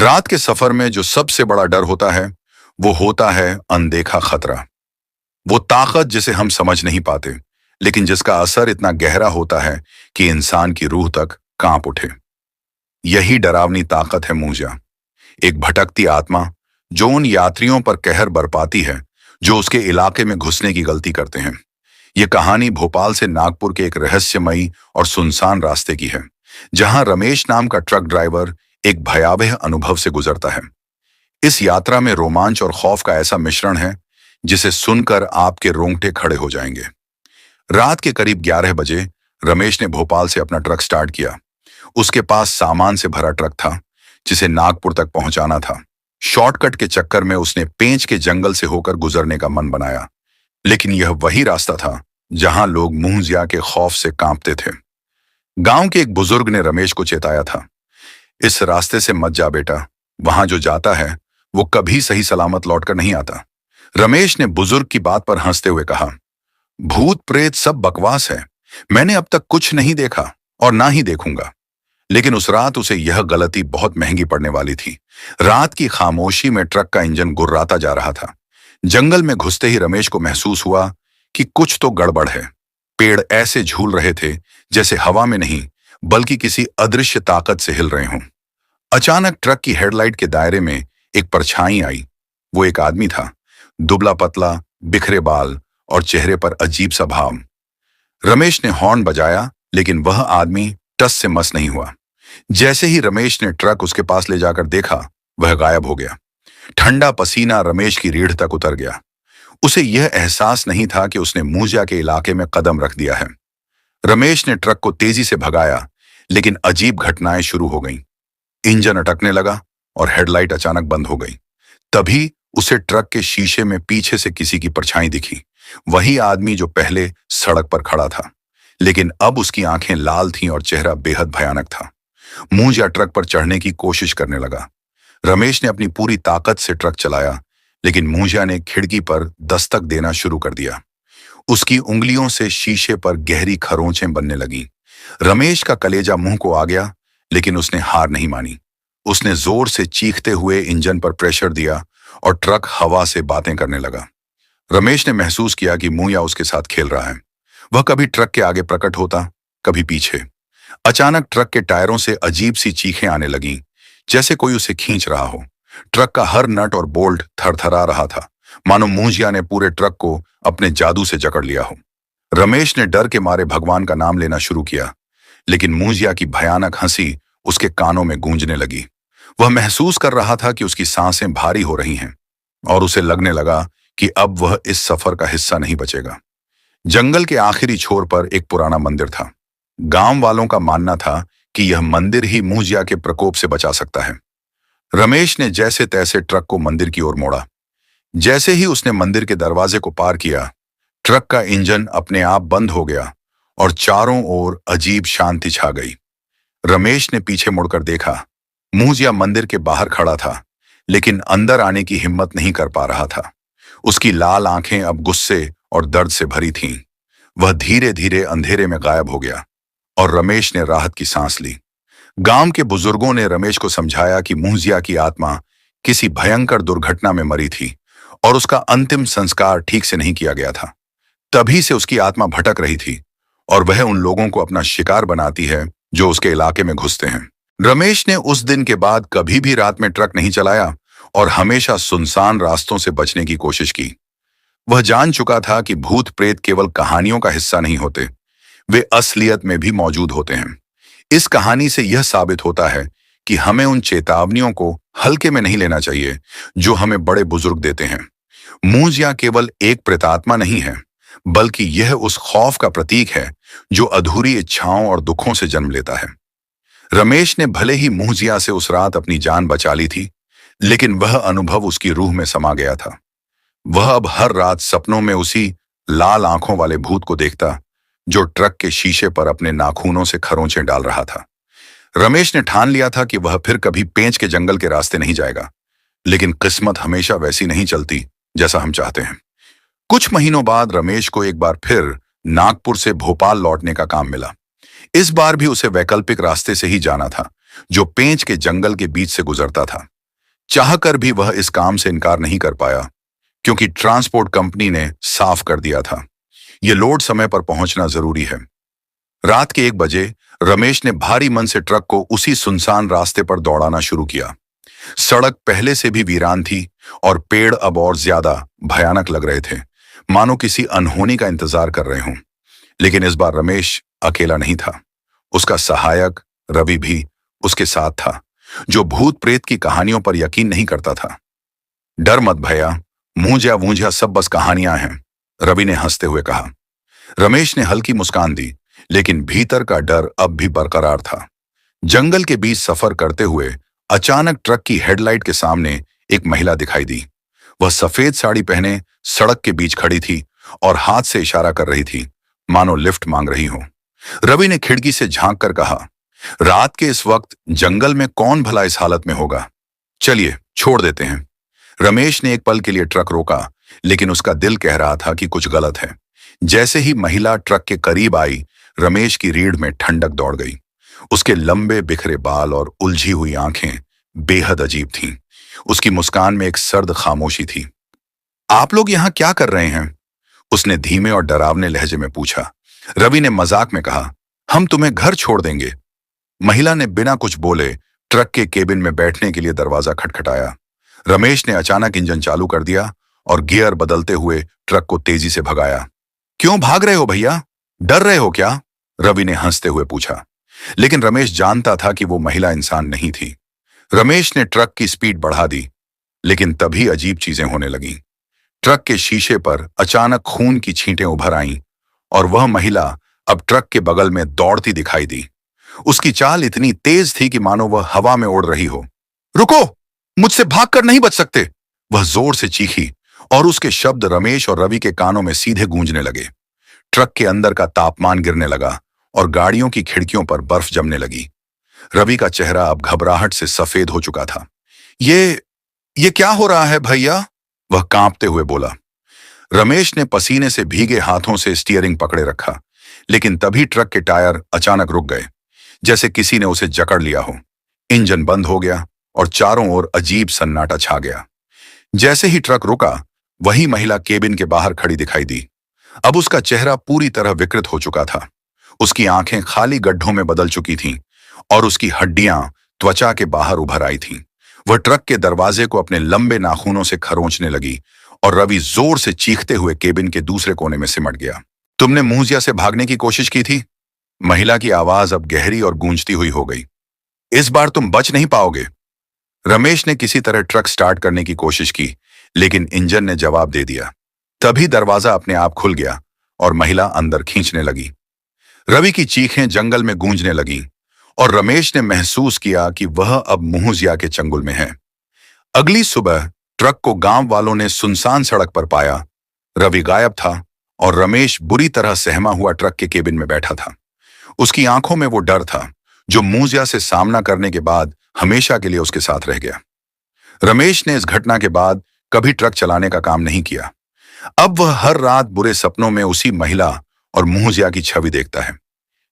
रात के सफर में जो सबसे बड़ा डर होता है वो होता है अनदेखा खतरा। वो ताकत जिसे हम समझ नहीं पाते, लेकिन जिसका असर इतना गहरा होता है कि इंसान की रूह तक कांप उठे। यही डरावनी ताकत है मूंजा, एक भटकती आत्मा जो उन यात्रियों पर कहर बरपाती है जो उसके इलाके में घुसने की गलती करते हैं। ये कहानी भोपाल से नागपुर के एक रहस्यमयी और सुनसान रास्ते की है, जहां रमेश नाम का ट्रक ड्राइवर एक भयावह अनुभव से गुजरता है। इस यात्रा में रोमांच और खौफ का ऐसा मिश्रण है जिसे सुनकर आपके रोंगटे खड़े हो जाएंगे। रात के करीब 11 बजे रमेश ने भोपाल से अपना ट्रक स्टार्ट किया। उसके पास सामान से भरा ट्रक था जिसे नागपुर तक पहुंचाना था। शॉर्टकट के चक्कर में उसने पेंच के जंगल से होकर गुजरने का मन बनाया, लेकिन यह वही रास्ता था जहां लोग मुंहजिया के खौफ से कांपते थे। गांव के एक बुजुर्ग ने रमेश को चेताया था, इस रास्ते से मत जा बेटा, वहां जो जाता है वो कभी सही सलामत लौटकर नहीं आता। रमेश ने बुजुर्ग की बात पर हंसते हुए कहा, भूत प्रेत सब बकवास है, मैंने अब तक कुछ नहीं देखा और ना ही देखूंगा। लेकिन उस रात उसे यह गलती बहुत महंगी पड़ने वाली थी। रात की खामोशी में ट्रक का इंजन गुर्राता जा रहा था। जंगल में घुसते ही रमेश को महसूस हुआ कि कुछ तो गड़बड़ है। पेड़ ऐसे झूल रहे थे जैसे हवा में नहीं बल्कि किसी अदृश्य ताकत से हिल रहे हों। अचानक ट्रक की हेडलाइट के दायरे में एक परछाई आई। वो एक आदमी था, दुबला पतला, बिखरे बाल और चेहरे पर अजीब सा भाव। रमेश ने हॉर्न बजाया, लेकिन वह आदमी टस से मस नहीं हुआ। जैसे ही रमेश ने ट्रक उसके पास ले जाकर देखा, वह गायब हो गया। ठंडा पसीना रमेश की रीढ़ तक उतर गया। उसे यह एहसास नहीं था कि उसने मूंजा के इलाके में कदम रख दिया है। रमेश ने ट्रक को तेजी से भगाया, लेकिन अजीब घटनाएं शुरू हो गईं। इंजन अटकने लगा और हेडलाइट अचानक बंद हो गई। तभी उसे ट्रक के शीशे में पीछे से किसी की परछाई दिखी। वही आदमी जो पहले सड़क पर खड़ा था, लेकिन अब उसकी आंखें लाल थीं और चेहरा बेहद भयानक था। मूंजा ट्रक पर चढ़ने की कोशिश करने लगा। रमेश ने अपनी पूरी ताकत से ट्रक चलाया, लेकिन मूंजा ने खिड़की पर दस्तक देना शुरू कर दिया। उसकी उंगलियों से शीशे पर गहरी खरोंचें बनने लगीं। रमेश का कलेजा मुंह को आ गया, लेकिन उसने हार नहीं मानी। उसने जोर से चीखते हुए इंजन पर प्रेशर दिया और ट्रक हवा से बातें करने लगा। रमेश ने महसूस किया कि मूंजा उसके साथ खेल रहा है। वह कभी ट्रक के आगे प्रकट होता, कभी पीछे। अचानक ट्रक के टायरों से अजीब सी चीखें आने लगीं, जैसे कोई उसे खींच रहा हो। ट्रक का हर नट और बोल्ट थरथरा रहा था, मानो मूंजिया ने पूरे ट्रक को अपने जादू से जकड़ लिया हो। रमेश ने डर के मारे भगवान का नाम लेना शुरू किया, लेकिन मूंजिया की भयानक हंसी उसके कानों में गूंजने लगी। वह महसूस कर रहा था कि उसकी सांसें भारी हो रही हैं और उसे लगने लगा कि अब वह इस सफर का हिस्सा नहीं बचेगा। जंगल के आखिरी छोर पर एक पुराना मंदिर था। गांव वालों का मानना था कि यह मंदिर ही मूंजिया के प्रकोप से बचा सकता है। रमेश ने जैसे तैसे ट्रक को मंदिर की ओर मोड़ा। जैसे ही उसने मंदिर के दरवाजे को पार किया, ट्रक का इंजन अपने आप बंद हो गया और चारों ओर अजीब शांति छा गई। रमेश ने पीछे मुड़कर देखा। मूंजिया मंदिर के बाहर खड़ा था, लेकिन अंदर आने की हिम्मत नहीं कर पा रहा था। उसकी लाल आंखें अब गुस्से और दर्द से भरी थीं। वह धीरे धीरे अंधेरे में गायब हो गया और रमेश ने राहत की सांस ली। गांव के बुजुर्गों ने रमेश को समझाया कि मूंजिया की आत्मा किसी भयंकर दुर्घटना में मरी थी और उसका अंतिम संस्कार ठीक से नहीं किया गया था। तभी से उसकी आत्मा भटक रही थी और वह उन लोगों को अपना शिकार बनाती है जो उसके इलाके में घुसते हैं। रमेश ने उस दिन के बाद कभी भी रात में ट्रक नहीं चलाया और हमेशा सुनसान रास्तों से बचने की कोशिश की। वह जान चुका था कि भूत प्रेत केवल कहानियों का हिस्सा नहीं होते, वे असलियत में भी मौजूद होते हैं। इस कहानी से यह साबित होता है कि हमें उन चेतावनियों को हल्के में नहीं लेना चाहिए जो हमें बड़े बुजुर्ग देते हैं। मूंजिया केवल एक प्रेतात्मा नहीं है, बल्कि यह उस खौफ का प्रतीक है जो अधूरी इच्छाओं और दुखों से जन्म लेता है। रमेश ने भले ही मूंजिया से उस रात अपनी जान बचा ली थी, लेकिन वह अनुभव उसकी रूह में समा गया था। वह अब हर रात सपनों में उसी लाल आंखों वाले भूत को देखता जो ट्रक के शीशे पर अपने नाखूनों से खरोंचें डाल रहा था। रमेश ने ठान लिया था कि वह फिर कभी पेंच के जंगल के रास्ते नहीं जाएगा, लेकिन किस्मत हमेशा वैसी नहीं चलती जैसा हम चाहते हैं। कुछ महीनों बाद रमेश को एक बार फिर नागपुर से भोपाल लौटने का काम मिला। इस बार भी उसे वैकल्पिक रास्ते से ही जाना था, जो पेंच के जंगल के बीच से गुजरता था। चाहकर भी वह इस काम से इनकार नहीं कर पाया, क्योंकि ट्रांसपोर्ट कंपनी ने साफ कर दिया था, यह लोड समय पर पहुंचना जरूरी है। रात के 1 बजे रमेश ने भारी मन से ट्रक को उसी सुनसान रास्ते पर दौड़ाना शुरू किया। सड़क पहले से भी वीरान थी और पेड़ अब और ज्यादा भयानक लग रहे थे, मानो किसी अनहोनी का इंतजार कर रहे हों। लेकिन इस बार रमेश अकेला नहीं था। उसका सहायक रवि भी उसके साथ था, जो भूत प्रेत की कहानियों पर यकीन नहीं करता था। डर मत भैया, मूंझा वूंझा सब बस कहानियां हैं, रवि ने हंसते हुए कहा। रमेश ने हल्की मुस्कान दी, लेकिन भीतर का डर अब भी बरकरार था। जंगल के बीच सफर करते हुए अचानक ट्रक की हेडलाइट के सामने एक महिला दिखाई दी। वह सफेद साड़ी पहने सड़क के बीच खड़ी थी और हाथ से इशारा कर रही थी, मानो लिफ्ट मांग रही हो। रवि ने खिड़की से झांक कर कहा, रात के इस वक्त जंगल में कौन भला इस हालत में होगा? चलिए छोड़ देते हैं। रमेश ने एक पल के लिए ट्रक रोका, लेकिन उसका दिल कह रहा था कि कुछ गलत है। जैसे ही महिला ट्रक के करीब आई, रमेश की रीढ़ में ठंडक दौड़ गई। उसके लंबे बिखरे बाल और उलझी हुई आंखें बेहद अजीब थीं। उसकी मुस्कान में एक सर्द खामोशी थी। आप लोग यहां क्या कर रहे हैं? उसने धीमे और डरावने लहजे में पूछा। रवि ने मजाक में कहा, हम तुम्हें घर छोड़ देंगे। महिला ने बिना कुछ बोले ट्रक के केबिन में बैठने के लिए दरवाजा खटखटाया। रमेश ने अचानक इंजन चालू कर दिया और गियर बदलते हुए ट्रक को तेजी से भगाया। क्यों भाग रहे हो भैया? डर रहे हो क्या? रवि ने हंसते हुए पूछा। लेकिन रमेश जानता था कि वो महिला इंसान नहीं थी। रमेश ने ट्रक की स्पीड बढ़ा दी, लेकिन तभी अजीब चीजें होने लगीं। ट्रक के शीशे पर अचानक खून की छींटें उभर आईं और वह महिला अब ट्रक के बगल में दौड़ती दिखाई दी। उसकी चाल इतनी तेज थी कि मानो वह हवा में उड़ रही हो। रुको, मुझसे भागकर नहीं बच सकते, वह जोर से चीखी और उसके शब्द रमेश और रवि के कानों में सीधे गूंजने लगे। ट्रक के अंदर का तापमान गिरने लगा और गाड़ियों की खिड़कियों पर बर्फ जमने लगी। रवि का चेहरा अब घबराहट से सफेद हो चुका था। ये क्या हो रहा है भैया? वह कांपते हुए बोला। रमेश ने पसीने से भीगे हाथों से स्टीयरिंग पकड़े रखा, लेकिन तभी ट्रक के टायर अचानक रुक गए, जैसे किसी ने उसे जकड़ लिया हो। इंजन बंद हो गया और चारों ओर अजीब सन्नाटा छा गया। जैसे ही ट्रक रुका, वही महिला केबिन के बाहर खड़ी दिखाई दी। अब उसका चेहरा पूरी तरह विकृत हो चुका था। उसकी आंखें खाली गड्ढों में बदल चुकी थीं और उसकी हड्डियां त्वचा के बाहर उभर आई थीं। वह ट्रक के दरवाजे को अपने लंबे नाखूनों से खरोंचने लगी और रवि जोर से चीखते हुए केबिन के दूसरे कोने में सिमट गया। तुमने मुंजिया से भागने की कोशिश की थी? महिला की आवाज अब गहरी और गूंजती हुई हो गई। इस बार तुम बच नहीं पाओगे। रमेश ने किसी तरह ट्रक स्टार्ट करने की कोशिश की, लेकिन इंजन ने जवाब दे दिया। तभी दरवाजा अपने आप खुल गया और महिला अंदर खींचने लगी। रवि की चीखें जंगल में गूंजने लगीं और रमेश ने महसूस किया कि वह अब मुहजिया के चंगुल में है। अगली सुबह ट्रक को गांव वालों ने सुनसान सड़क पर पाया। रवि गायब था और रमेश बुरी तरह सहमा हुआ ट्रक के केबिन में बैठा था। उसकी आंखों में वो डर था जो मुहजिया से सामना करने के बाद हमेशा के लिए उसके साथ रह गया। रमेश ने इस घटना के बाद कभी ट्रक चलाने का काम नहीं किया। अब वह हर रात बुरे सपनों में उसी महिला और मुहजिया की छवि देखता है।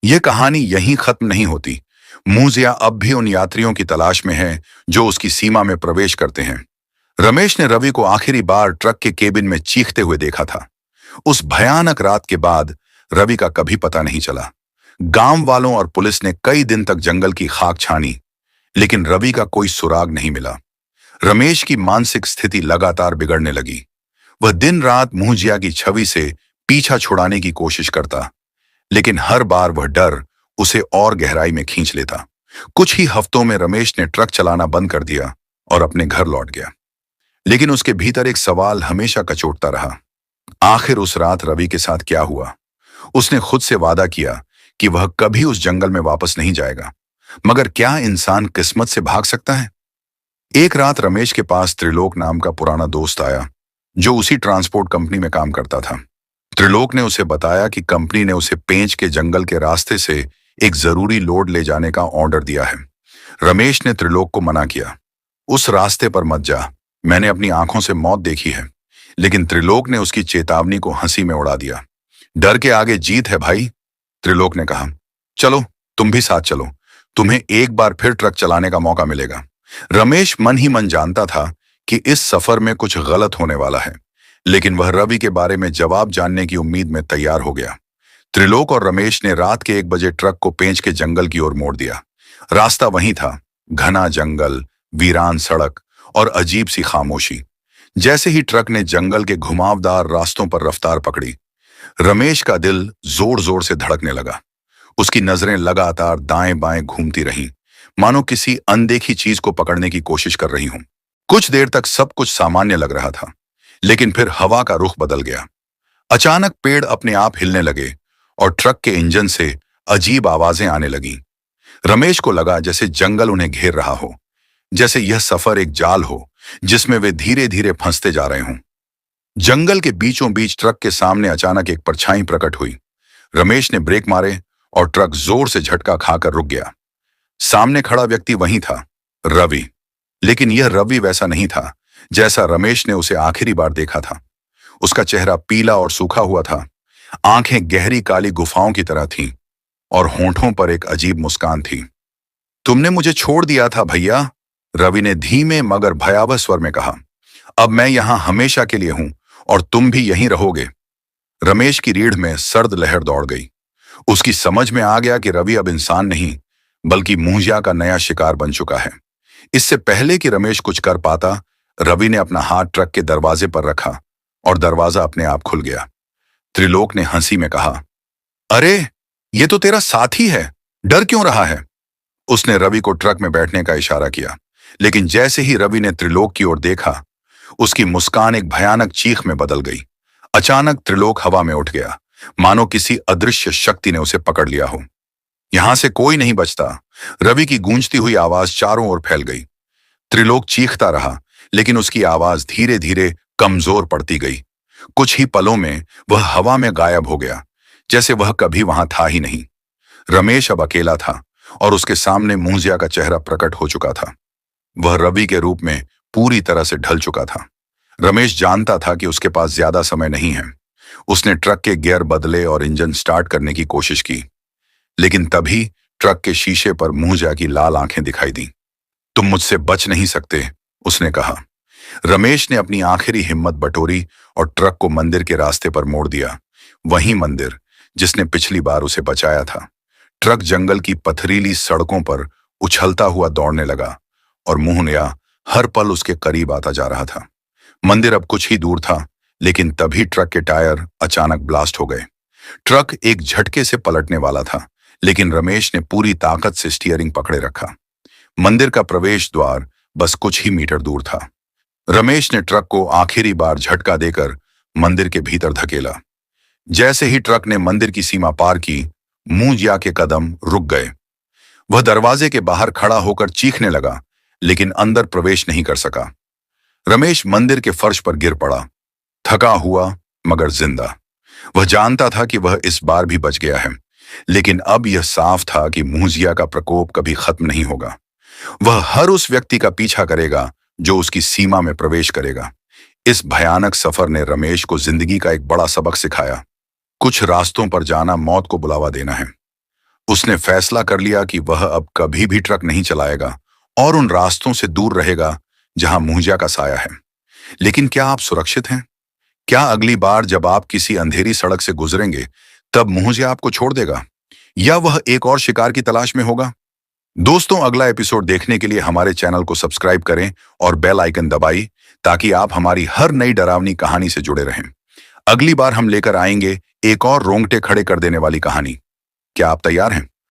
यह कहानी यहीं खत्म नहीं होती। मुहजिया अब भी उन यात्रियों की तलाश में है जो उसकी सीमा में प्रवेश करते हैं। रमेश ने रवि को आखिरी बार ट्रक के केबिन में चीखते हुए देखा था। उस भयानक रात के बाद रवि का कभी पता नहीं चला। गांव वालों और पुलिस ने कई दिन तक जंगल की खाक छानी, लेकिन रवि का कोई सुराग नहीं मिला। रमेश की मानसिक स्थिति लगातार बिगड़ने लगी। वह दिन रात मुहजिया की छवि से पीछा छुड़ाने की कोशिश करता, लेकिन हर बार वह डर उसे और गहराई में खींच लेता। कुछ ही हफ्तों में रमेश ने ट्रक चलाना बंद कर दिया और अपने घर लौट गया। लेकिन उसके भीतर एक सवाल हमेशा कचोटता रहा। आखिर उस रात रवि के साथ क्या हुआ? उसने खुद से वादा किया कि वह कभी उस जंगल में वापस नहीं जाएगा, मगर क्या इंसान किस्मत से भाग सकता है? एक रात रमेश के पास त्रिलोक नाम का पुराना दोस्त आया, जो उसी ट्रांसपोर्ट कंपनी में काम करता था। त्रिलोक ने उसे बताया कि कंपनी ने उसे पेंच के जंगल के रास्ते से एक जरूरी लोड ले जाने का ऑर्डर दिया है। रमेश ने त्रिलोक को मना किया, उस रास्ते पर मत जा, मैंने अपनी आंखों से मौत देखी है। लेकिन त्रिलोक ने उसकी चेतावनी को हंसी में उड़ा दिया। डर के आगे जीत है भाई, त्रिलोक ने कहा। चलो तुम भी साथ चलो, तुम्हें एक बार फिर ट्रक चलाने का मौका मिलेगा। रमेश मन ही मन जानता था कि इस सफर में कुछ गलत होने वाला है, लेकिन वह रवि के बारे में जवाब जानने की उम्मीद में तैयार हो गया। त्रिलोक और रमेश ने रात के 1 बजे ट्रक को पेंच के जंगल की ओर मोड़ दिया। रास्ता वही था, घना जंगल, वीरान सड़क और अजीब सी खामोशी। जैसे ही ट्रक ने जंगल के घुमावदार रास्तों पर रफ्तार पकड़ी, रमेश का दिल जोर जोर से धड़कने लगा। उसकी नजरें लगातार दाएं बाएं घूमती रहीं, मानो किसी अनदेखी चीज को पकड़ने की कोशिश कर रही हूं। कुछ देर तक सब कुछ सामान्य लग रहा था, लेकिन फिर हवा का रुख बदल गया। अचानक पेड़ अपने आप हिलने लगे और ट्रक के इंजन से अजीब आवाजें आने लगीं। रमेश को लगा जैसे जंगल उन्हें घेर रहा हो, जैसे यह सफर एक जाल हो जिसमें वे धीरे धीरे फंसते जा रहे हों। जंगल के बीचों बीच ट्रक के सामने अचानक एक परछाई प्रकट हुई। रमेश ने ब्रेक मारे और ट्रक जोर से झटका खाकर रुक गया। सामने खड़ा व्यक्ति वही था, रवि। लेकिन यह रवि वैसा नहीं था जैसा रमेश ने उसे आखिरी बार देखा था। उसका चेहरा पीला और सूखा हुआ था, आंखें गहरी काली गुफाओं की तरह थीं और होंठों पर एक अजीब मुस्कान थी। तुमने मुझे छोड़ दिया था भैया, रवि ने धीमे मगर भयावह स्वर में कहा। अब मैं यहां हमेशा के लिए हूं और तुम भी यहीं रहोगे। रमेश की रीढ़ में सर्द लहर दौड़ गई। उसकी समझ में आ गया कि रवि अब इंसान नहीं, बल्कि मुंजिया का नया शिकार बन चुका है। इससे पहले कि रमेश कुछ कर पाता, रवि ने अपना हाथ ट्रक के दरवाजे पर रखा और दरवाजा अपने आप खुल गया। त्रिलोक ने हंसी में कहा, अरे ये तो तेरा साथी है, डर क्यों रहा है? उसने रवि को ट्रक में बैठने का इशारा किया, लेकिन जैसे ही रवि ने त्रिलोक की ओर देखा, उसकी मुस्कान एक भयानक चीख में बदल गई। अचानक त्रिलोक हवा में उठ गया, मानो किसी अदृश्य शक्ति ने उसे पकड़ लिया हो। यहां से कोई नहीं बचता, रवि की गूंजती हुई आवाज चारों ओर फैल गई। त्रिलोक चीखता रहा, लेकिन उसकी आवाज धीरे धीरे कमजोर पड़ती गई। कुछ ही पलों में वह हवा में गायब हो गया, जैसे वह कभी वहां था ही नहीं। रमेश अब अकेला था और उसके सामने मुंजिया का चेहरा प्रकट हो चुका था। वह रवि के रूप में पूरी तरह से ढल चुका था। रमेश जानता था कि उसके पास ज्यादा समय नहीं है। उसने ट्रक के गियर बदले और इंजन स्टार्ट करने की कोशिश की, लेकिन तभी ट्रक के शीशे पर मुंजिया की लाल आंखें दिखाई दी। तुम मुझसे बच नहीं सकते, उसने कहा। रमेश ने अपनी आखिरी हिम्मत बटोरी और ट्रक को मंदिर के रास्ते पर मोड़ दिया, वही मंदिर जिसने पिछली बार उसे बचाया था। ट्रक जंगल की पथरीली सड़कों पर उछलता हुआ दौड़ने लगा और मुंजिया हर पल उसके करीब आता जा रहा था। मंदिर अब कुछ ही दूर था, लेकिन तभी ट्रक के टायर अचानक ब्लास्ट हो गए। ट्रक एक झटके से पलटने वाला था, लेकिन रमेश ने पूरी ताकत से स्टीयरिंग पकड़े रखा। मंदिर का प्रवेश द्वार बस कुछ ही मीटर दूर था। रमेश ने ट्रक को आखिरी बार झटका देकर मंदिर के भीतर धकेला। जैसे ही ट्रक ने मंदिर की सीमा पार की, मुंजिया के कदम रुक गए। वह दरवाजे के बाहर खड़ा होकर चीखने लगा, लेकिन अंदर प्रवेश नहीं कर सका। रमेश मंदिर के फर्श पर गिर पड़ा, थका हुआ मगर जिंदा। वह जानता था कि वह इस बार भी बच गया है, लेकिन अब यह साफ था कि मुंजिया का प्रकोप कभी खत्म नहीं होगा। वह हर उस व्यक्ति का पीछा करेगा जो उसकी सीमा में प्रवेश करेगा। इस भयानक सफर ने रमेश को जिंदगी का एक बड़ा सबक सिखाया। कुछ रास्तों पर जाना मौत को बुलावा देना है। उसने फैसला कर लिया कि वह अब कभी भी ट्रक नहीं चलाएगा और उन रास्तों से दूर रहेगा जहां मुंजिया का साया है। लेकिन क्या आप सुरक्षित हैं? क्या अगली बार जब आप किसी अंधेरी सड़क से गुजरेंगे, तब मुंजिया आपको छोड़ देगा, या वह एक और शिकार की तलाश में होगा? दोस्तों, अगला एपिसोड देखने के लिए हमारे चैनल को सब्सक्राइब करें और बेल आइकन दबाइए, ताकि आप हमारी हर नई डरावनी कहानी से जुड़े रहें। अगली बार हम लेकर आएंगे एक और रोंगटे खड़े कर देने वाली कहानी। क्या आप तैयार हैं?